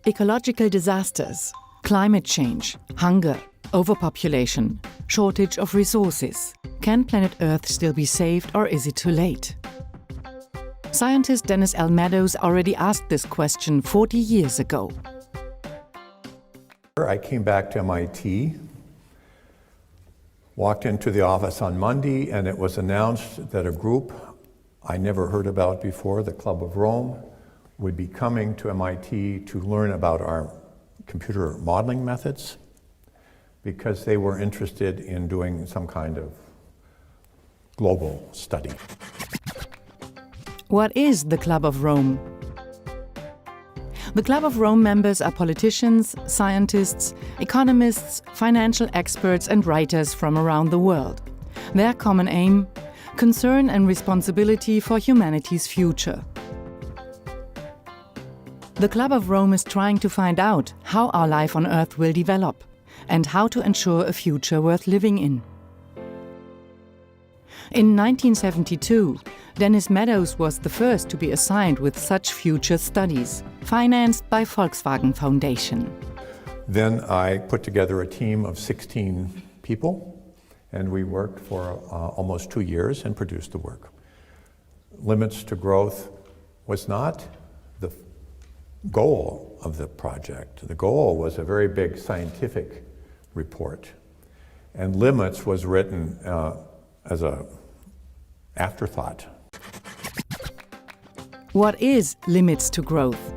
Ecological disasters, climate change, hunger, overpopulation, shortage of resources. Can planet Earth still be saved, or is it too late? Scientist Dennis L. Meadows already asked this question 40 years ago. I came back to MIT, walked into the office on Monday, and it was announced that a group I never heard about before, the Club of Rome, would be coming to MIT to learn about our computer modeling methods because they were interested in doing some kind of global study. What is the Club of Rome? The Club of Rome members are politicians, scientists, economists, financial experts and writers from around the world. Their common aim? Concern and responsibility for humanity's future. The Club of Rome is trying to find out how our life on Earth will develop and how to ensure a future worth living in. In 1972, Dennis Meadows was the first to be assigned with such future studies, financed by Volkswagen Foundation. Then I put together a team of 16 people, and we worked for almost 2 years and produced the work. Limits to growth was not the goal of the project. The goal was a very big scientific report, and Limits was written as an afterthought. What is Limits to Growth?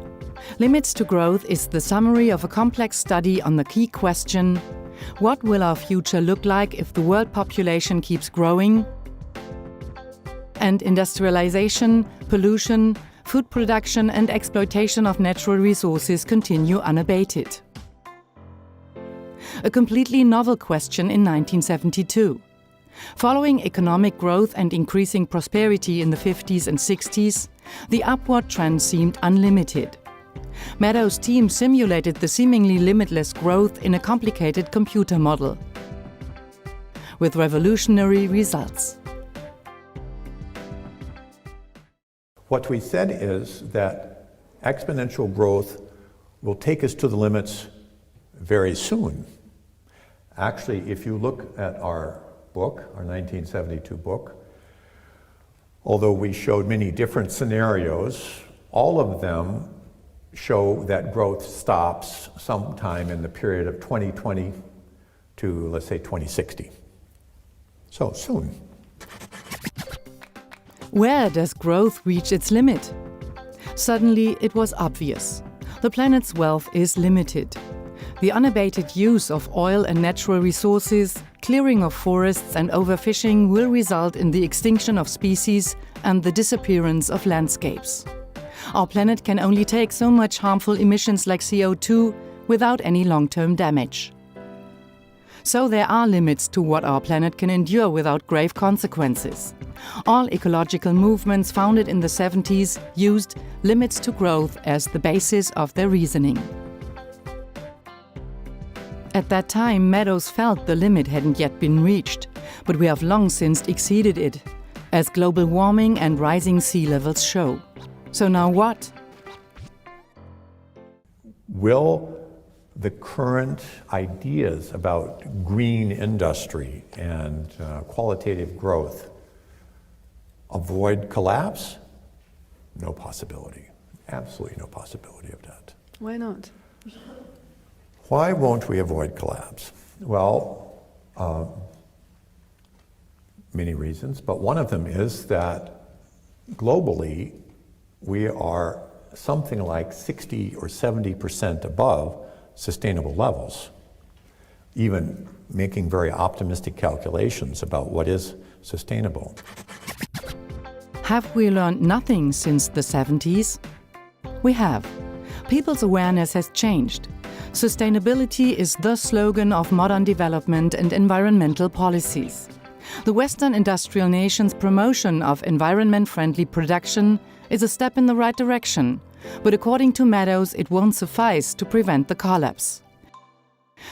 Limits to Growth is the summary of a complex study on the key question: what will our future look like if the world population keeps growing and industrialization, pollution, food production and exploitation of natural resources continue unabated? A completely novel question in 1972. Following economic growth and increasing prosperity in the 50s and 60s, the upward trend seemed unlimited. Meadows' team simulated the seemingly limitless growth in a complicated computer model, with revolutionary results. What we said is that exponential growth will take us to the limits very soon. Actually, if you look at our book, our 1972 book, although we showed many different scenarios, all of them show that growth stops sometime in the period of 2020 to, let's say, 2060. So soon. Where does growth reach its limit? Suddenly it was obvious. The planet's wealth is limited. The unabated use of oil and natural resources, clearing of forests and overfishing will result in the extinction of species and the disappearance of landscapes. Our planet can only take so much harmful emissions like CO2 without any long-term damage. So there are limits to what our planet can endure without grave consequences. All ecological movements founded in the 70s used limits to growth as the basis of their reasoning. At that time, Meadows felt the limit hadn't yet been reached, but we have long since exceeded it, as global warming and rising sea levels show. So now what? Will the current ideas about green industry and qualitative growth avoid collapse? No possibility. Absolutely no possibility of that. Why not? Why won't we avoid collapse? Well, many reasons, but one of them is that globally we are something like 60 or 70% above sustainable levels, even making very optimistic calculations about what is sustainable. Have we learned nothing since the 70s? We have. People's awareness has changed. Sustainability is the slogan of modern development and environmental policies. The Western industrial nations' promotion of environment-friendly production is a step in the right direction, but according to Meadows, it won't suffice to prevent the collapse.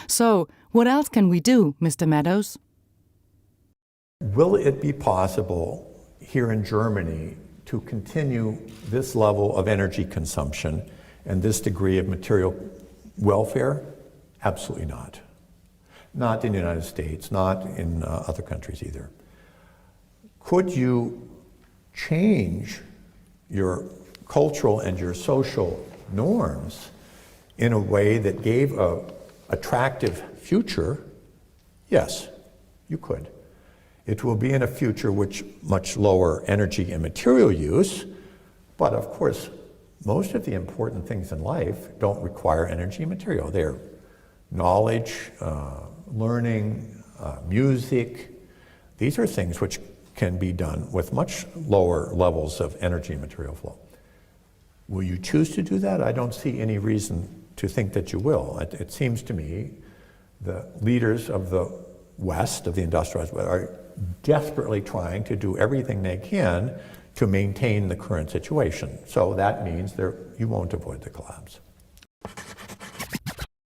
So, what else can we do, Mr. Meadows? Will it be possible here in Germany to continue this level of energy consumption and this degree of material welfare? Absolutely not. Not in the United States, not in other countries either. Could you change your cultural and your social norms in a way that gave an attractive future? Yes, you could. It will be in a future which much lower energy and material use, but of course, most of the important things in life don't require energy and material. They're knowledge, learning, music. These are things which can be done with much lower levels of energy and material flow. Will you choose to do that? I don't see any reason to think that you will. It seems to me the leaders of the West, of the industrialized West, are desperately trying to do everything they can to maintain the current situation. So that means you won't avoid the collapse.